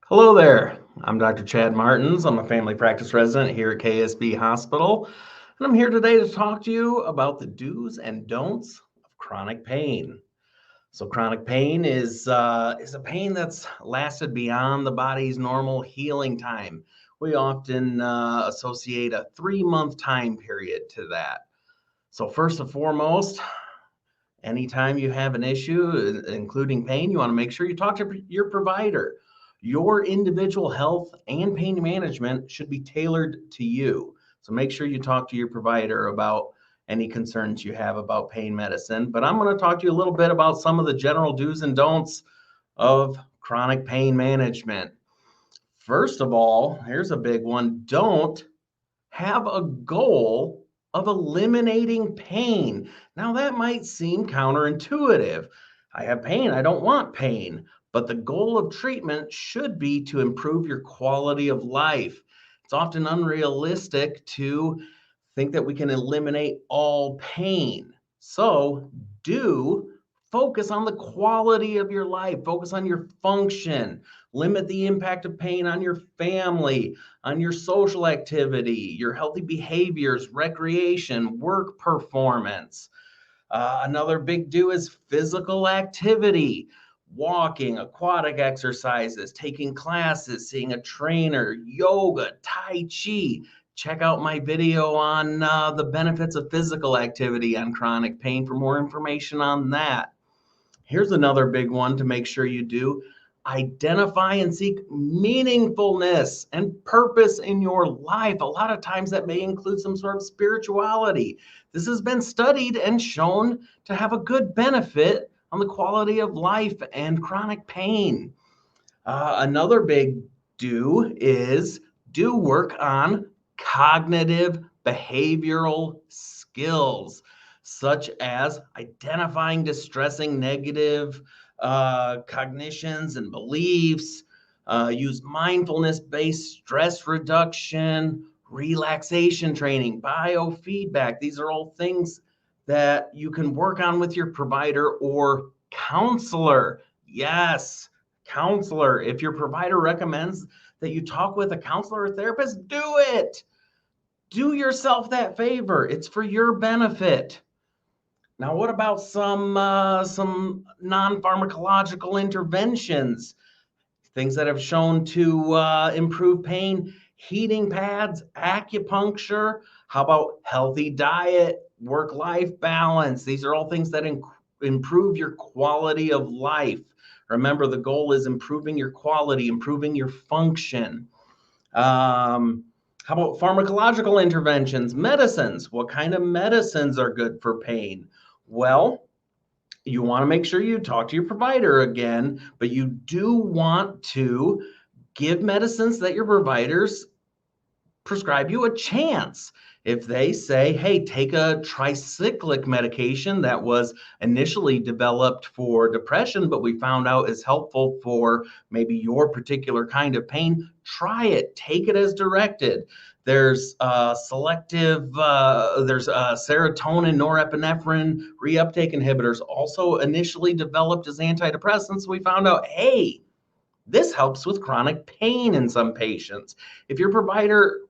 Hello there. I'm Dr. Chad Martens. I'm a family practice resident here at KSB Hospital, and I'm here today to talk to you about the do's and don'ts of chronic pain. So, chronic pain is a pain that's lasted beyond the body's normal healing time. We often associate a 3-month time period to that. So, first and foremost, anytime you have an issue, including pain, you want to make sure you talk to your provider. Your individual health and pain management should be tailored to you. So make sure you talk to your provider about any concerns you have about pain medicine. But I'm going to talk to you a little bit about some of the general do's and don'ts of chronic pain management. First of all, here's a big one. Don't have a goal of eliminating pain. Now, that might seem counterintuitive. I have pain, I don't want pain. But the goal of treatment should be to improve your quality of life. It's often unrealistic to think that we can eliminate all pain. So, do focus on the quality of your life, focus on your function, limit the impact of pain on your family, on your social activity, your healthy behaviors, recreation, work performance. Another big do is physical activity, walking, aquatic exercises, taking classes, seeing a trainer, yoga, Tai Chi. Check out my video on the benefits of physical activity on chronic pain for more information on that. Here's another big one to make sure you do. Identify and seek meaningfulness and purpose in your life. A lot of times that may include some sort of spirituality. This has been studied and shown to have a good benefit on the quality of life and chronic pain. Another big do is do work on cognitive behavioral skills, such as identifying distressing negative cognitions and beliefs, use mindfulness-based stress reduction, relaxation training, biofeedback. These are all things that you can work on with your provider or counselor. Yes, counselor. If your provider recommends that you talk with a counselor or therapist, do it. Do yourself that favor. It's for your benefit. Now, what about some non-pharmacological interventions? Things that have shown to improve pain: heating pads, acupuncture. How about healthy diet, work-life balance? These are all things that improve your quality of life. Remember, the goal is improving your quality, improving your function. How about pharmacological interventions, medicines? What kind of medicines are good for pain? Well, you want to make sure you talk to your provider again, but you do want to give medicines that your providers prescribe you a chance. If they say, hey, take a tricyclic medication that was initially developed for depression, but we found out is helpful for maybe your particular kind of pain, try it, take it as directed. There's serotonin, norepinephrine reuptake inhibitors, also initially developed as antidepressants. We found out, hey, this helps with chronic pain in some patients. If your provider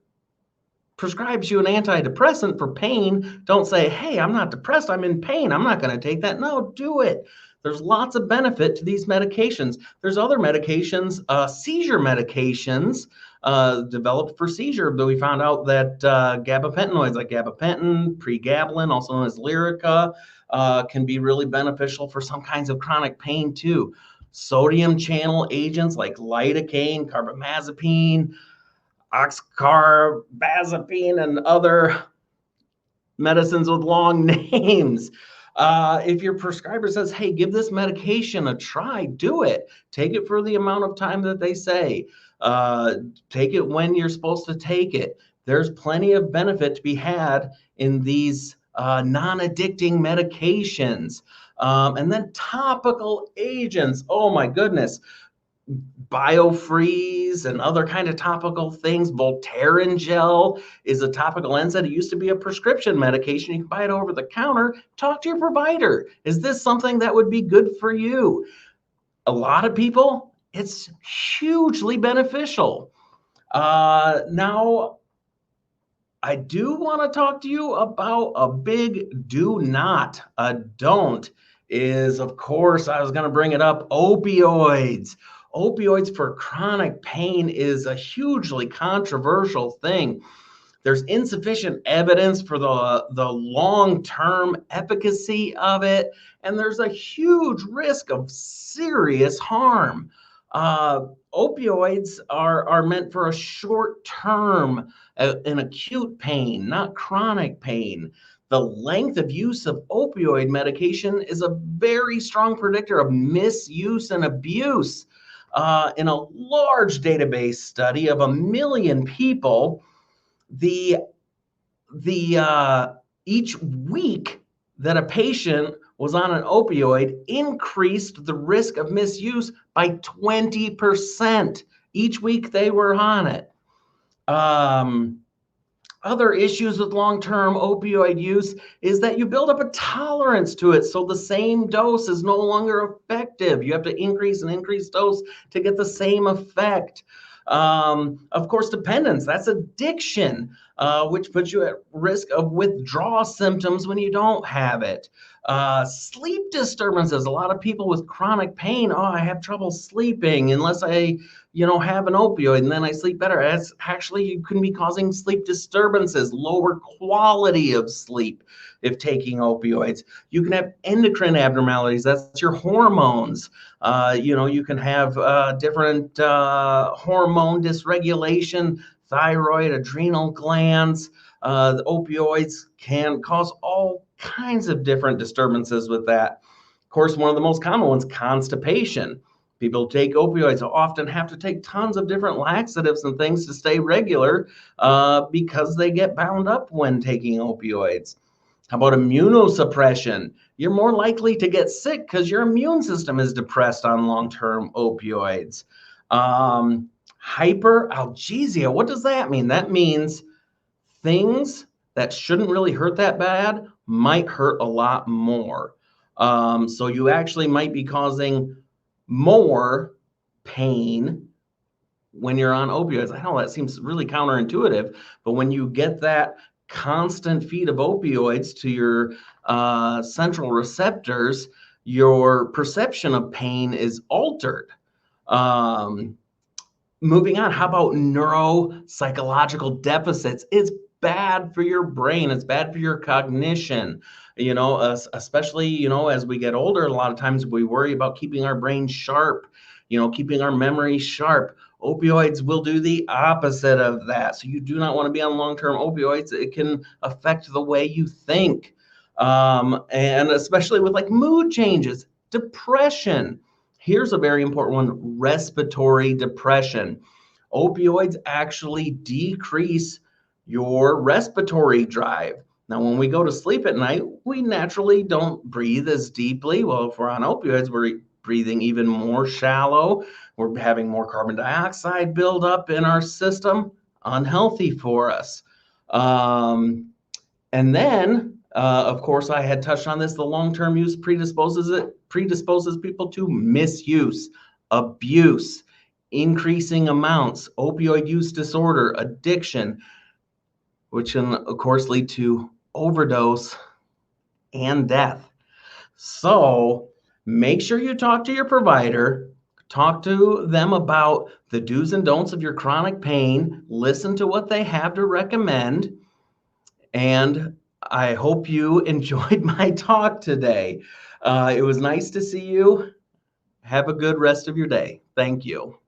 prescribes you an antidepressant for pain, don't say, hey, I'm not depressed, I'm in pain, I'm not going to take that. No, do it. There's lots of benefit to these medications. There's other medications, seizure medications developed for seizure, but we found out that gabapentinoids like gabapentin, pregabalin, also known as Lyrica, can be really beneficial for some kinds of chronic pain too. Sodium channel agents like lidocaine, carbamazepine, oxcarbazepine, and other medicines with long names. If your prescriber says, hey, give this medication a try, do it. Take it for the amount of time that they say. Take it when you're supposed to take it. There's plenty of benefit to be had in these non-addicting medications. And then topical agents. Oh my goodness. Biofreeze and other kind of topical things. Voltaren gel is a topical NSAID. It used to be a prescription medication. You can buy it over the counter. Talk to your provider. Is this something that would be good for you? A lot of people, it's hugely beneficial. Now, I do want to talk to you about a big do not. A don't is, of course, I was going to bring it up, opioids. Opioids for chronic pain is a hugely controversial thing. There's insufficient evidence for the long-term efficacy of it, and there's a huge risk of serious harm. Opioids are meant for a short term, an acute pain, not chronic pain. The length of use of opioid medication is a very strong predictor of misuse and abuse. In a large database study of 1 million people, the each week that a patient was on an opioid increased the risk of misuse by 20% each week they were on it. Other issues with long-term opioid use is that you build up a tolerance to it. So the same dose is no longer effective. You have to increase and increase dose to get the same effect. Of course, dependence, that's addiction, which puts you at risk of withdrawal symptoms when you don't have it. Sleep disturbances, a lot of people with chronic pain, I have trouble sleeping unless I have an opioid and then I sleep better. That's actually, you can be causing sleep disturbances, lower quality of sleep if taking opioids. You can have endocrine abnormalities, that's your hormones. You can have different hormone dysregulation, thyroid, adrenal glands. The opioids can cause all kinds of different disturbances with that. Of course, one of the most common ones, constipation. People take opioids often have to take tons of different laxatives and things to stay regular because they get bound up when taking opioids. How about immunosuppression? You're more likely to get sick because your immune system is depressed on long-term opioids. Hyperalgesia, what does that mean? That means things that shouldn't really hurt that bad might hurt a lot more. So you actually might be causing more pain when you're on opioids. I know that seems really counterintuitive, but when you get that constant feed of opioids to your central receptors, your perception of pain is altered. Moving on, how about neuropsychological deficits? It's bad for your brain. It's bad for your cognition. Especially, as we get older, a lot of times we worry about keeping our brain sharp, keeping our memory sharp. Opioids will do the opposite of that. So you do not want to be on long-term opioids. It can affect the way you think. And especially with like mood changes, depression. Here's a very important one, respiratory depression. Opioids actually decrease your respiratory drive. Now, when we go to sleep at night, we naturally don't breathe as deeply. Well, if we're on opioids, we're breathing even more shallow. We're having more carbon dioxide build up in our system, unhealthy for us. And then, of course, I had touched on this, the long-term use predisposes people to misuse, abuse, increasing amounts, opioid use disorder, addiction, which can, of course, lead to overdose and death. So make sure you talk to your provider, talk to them about the do's and don'ts of your chronic pain, listen to what they have to recommend, and I hope you enjoyed my talk today. It was nice to see you. Have a good rest of your day. Thank you.